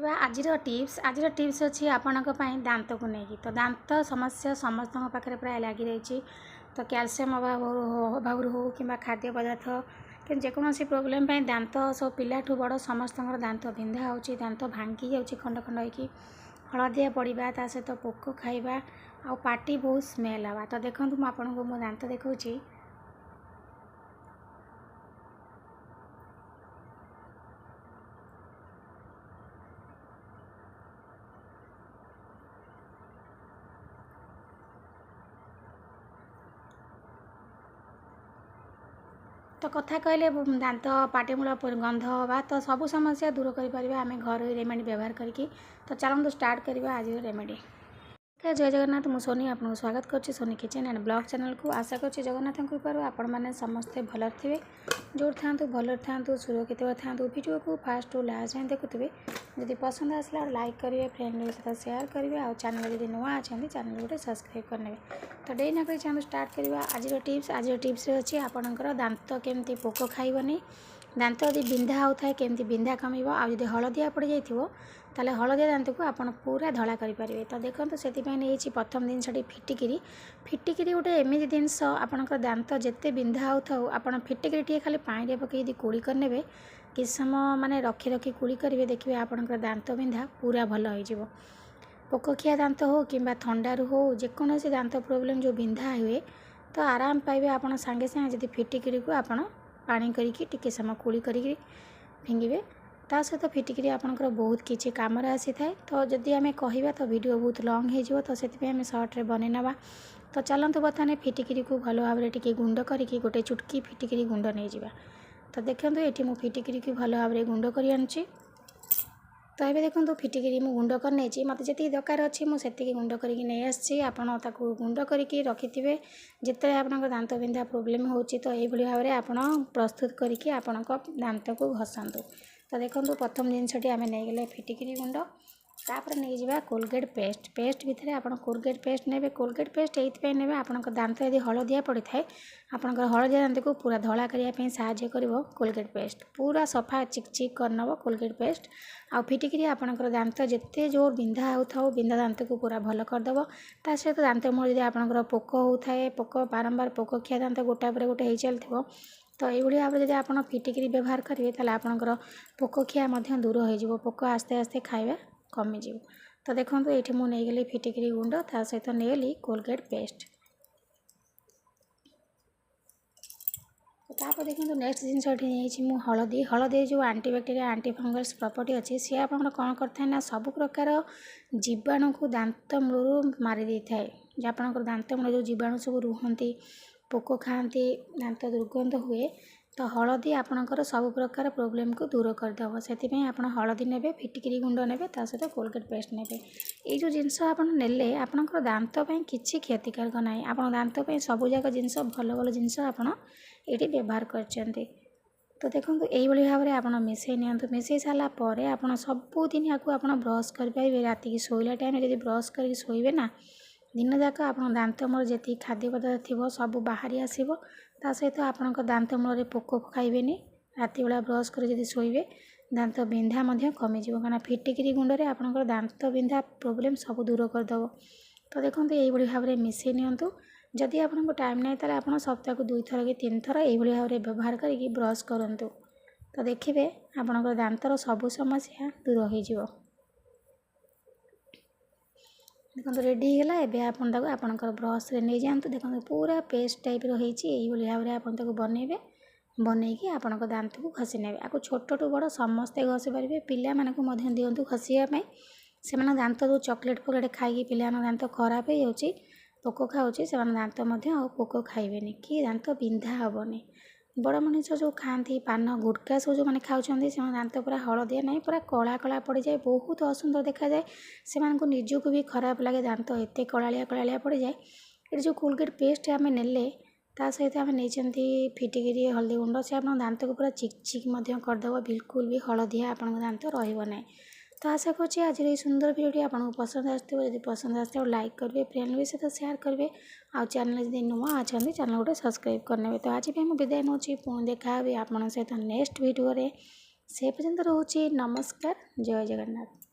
देखा आज टिप्स अच्छी आपण दांत को लेकिन तो दांत समस्या समस्त पाखे प्राय लगी रही। तो कैल्शियम अभाव हो कि खाद्य पदार्थ कि जेकोसी प्रोब्लेम दांत सब पिलाठू बड़ समस्त दांत बिंधा हो दांत भांगी जा खंड खंड हो हलदिया पड़ा ता सहित पोक खाइबा आ पाटी बहुत स्मेल आवा। तो देखो मुझे मो दांत देखा तो कथा कहले दांत पाटिमूल गंध हवा तो सब समस्या दूर कर आम घर रेमेडी व्यवहार करके। तो चलते स्टार्ट करवा आज रेमेडी। जय जगन्नाथ मु सोनी आपको स्वागत करुच्ची Soni kitchen and blog channel को। आशा करुच्ची जगन्नाथ कृपार आपण मैंने समस्ते भल थे जो था भल था सुरक्षित था। वीडियो को फास्ट टू लास्ट जाए देखुए जदि पसंद आसला लाइक करेंगे फ्रेंड सहित शेयर करेंगे और चैनल जब नुआ अच्छा चैनल गोटे सब्सक्राइब करने। तो डे ना कर चैनल स्टार्ट करवा आज टिप्स अच्छी आपणकर दांत केमती पोक खाइबनी दांत यदि बिंधा होता है केमती बिंधा कमिब आदि हलदिया पड़ जाइए ताले हलदिया दांत को आप पूरा धला करेंगे। तो देखो से प्रथम जिनसटी फिटिकी गोटे एमती जिनस आपणकर दांत जिते बिंधा होता आप फिटिकी टे खाली पानी पकई कुड़ी करने कि समय माने रखी रखी कुड़ी करेंगे देखिए आपणकर दांत बिंधा पूरा भल हो। पोकखिया दांत हो कि थंडारू हो जेकोसी दांत प्रोब्लेम जो बिंधा हुए तो आराम पाइबे आप सांगे सांगे जब फिटिकी को आप पानी करके टिके समय कुड़ी करी फिंगे ता सहित फिटिकी आपंकर बहुत किसी कम आसी थाए। तो जदि आम कह तो वीडियो बहुत लंग हो तो से सर्ट्रे बन ना। तो चलतु बर्तमान फिटिकी को भल भाव में गुंड करके गोटे चुटकी फिटिकी गुंड नहीं जावा। तो देखो ये मुझे फिटिकी की भल भाव में गुंड कर आनुची। तो ये देखो फिटिकी मुझे गुंड कर नहीं मत जी दरकार अच्छी मुझे गुंड करके नहीं आसी आपड़ गुंड करके रखिथे जिते आप दांत बिंधा प्रोब्लेम हो तो ये भाव में आप प्रस्तुत करके आपण दांत को घसतु। तो देखो प्रथम जिनसटी आम नहीं गले फिटिकी गुंड तापर नहीं जावा कोलगेट पेस्ट भितर आप कोलगेट पेस्ट ने कोलगेट पेस्ट ये ने आप दांत यदि हलदिया पड़ी था आपंकर हलदिया दांत को पूरा धला करने साहाय्य कर कोलगेट पेस्ट पूरा सफा चिक करनब कोलगेट पेस्ट आ फिटिकी आपंकर दांत जिते जोर बिंधा होता बिंधा दांत को पूरा भल करदेव। ता सहित दांत मूल यदि आपंकर पोक होता है पोक बारंबार पोक खिया दांत गोटा पर गोटे हो चलती तो ये भाव में जब आप फिटिकी व्यवहार करेंगे तो आपंकर पोक खिया दूर हो पोक आस्ते आस्ते खाଇବା कमिज। तो देखो ये मुझे नहीं गली फिटिकी गुंड ता सहित नहीं कोलगेट पेस्ट। तापर देखो नेक्स्ट जिनस नहीं हलदी जो एंटीबैक्टेरिया एंटी फंगल्स प्रॉपर्टी अच्छी सी आप कौन करता है ना सब प्रकार जीवाणु को दांत मूल मारी दे थाए आपंकर दांत मूल जो जीवाणु सब रुहति पोक खाती दांत दुर्गंध हुए तो हलदी आपणकर सब प्रकार प्रोब्लेम को दूर करदेव। से आप हलदी ने फिटिकी गुंड ने सहित कोलगेट पेस्ट ने ये जो जिनस आपने आपणकर दांत किसी क्षतिकारक ना आप दांत सबूक जिनस भल भल जिनस ये व्यवहार कर। तो देखो यही भाव में आप मिसई मिसई सारापर आप सबुदिन या ब्रश करेंगे राति की शोला टाइम जब ब्रश कर शोबे ना दिन जाक आप दांत मूल जी खाद्य पदार्थ थी सब बाहरी आसो ता सहित आप दांत मूल पोक खाइबे राति बेला ब्रश कर जब शोबे दांत बिंधा कमिज कहना फिटिकी गुंड में आपंकर दांत बिंधा प्रोब्लेम सब दूर करदेव। तो देखो ये भाव में मिसई नियंतु जदि आपको टाइम नहीं तो आप सप्ताह को 2 थर कि 3 थर ये भाव में व्यवहार करके ब्रश करूँ तो देखिए आपंकर दांतर सबू समस्या दूर हो। देखो रेडी होगा एवं आपंकर ब्रश रे नहीं जातु देखो पूरा पेस्ट टाइप रही भाव में आप बनइबे बनईकि आपण दांत को घसी ने आपको छोट टू बड़ समस्ते घसी पारे पिला मानक दिंतु घसीवाई से दांत जो चॉकलेट फकलेट खाई पिला दांत खराब हो जाऊँगी पोक खाऊँ से दांत पोक खाइबे कि दांत बिंधा हेनी। बड़ मनीष जो खाती पान गुटका सब जो मैंने खाऊँ से दांत पूरा हलदिया नहीं पूरा कला कला पड़ जाए बहुत असुंदर देखा जाए से निजक भी खराब लगे दांत एत कलालिया पड़ जाए। ये जो कोलगेट पेस्ट आम ने ता सहित आम नहीं फिटिकी हल्दी गुंड से आप दांत को पूरा चिक चिक करदेव बिल्कुल भी हलदिया आप दांत रही। तो आशा करुँच आज ये सुंदर वीडियो आपको पसंद आसो यदि पसंद आसो लाइक करेंगे फ्रेंड भी सहित शेयर करेंगे आ चैनल जब नुआ अच्छा चैनल गोटे सब्सक्राइब करने। तो आज भी मुझे विदाय नौ पुणी देखा आप सहित नेक्स्ट वीडियो से पर्यंत रोचे नमस्कार जय जगन्नाथ।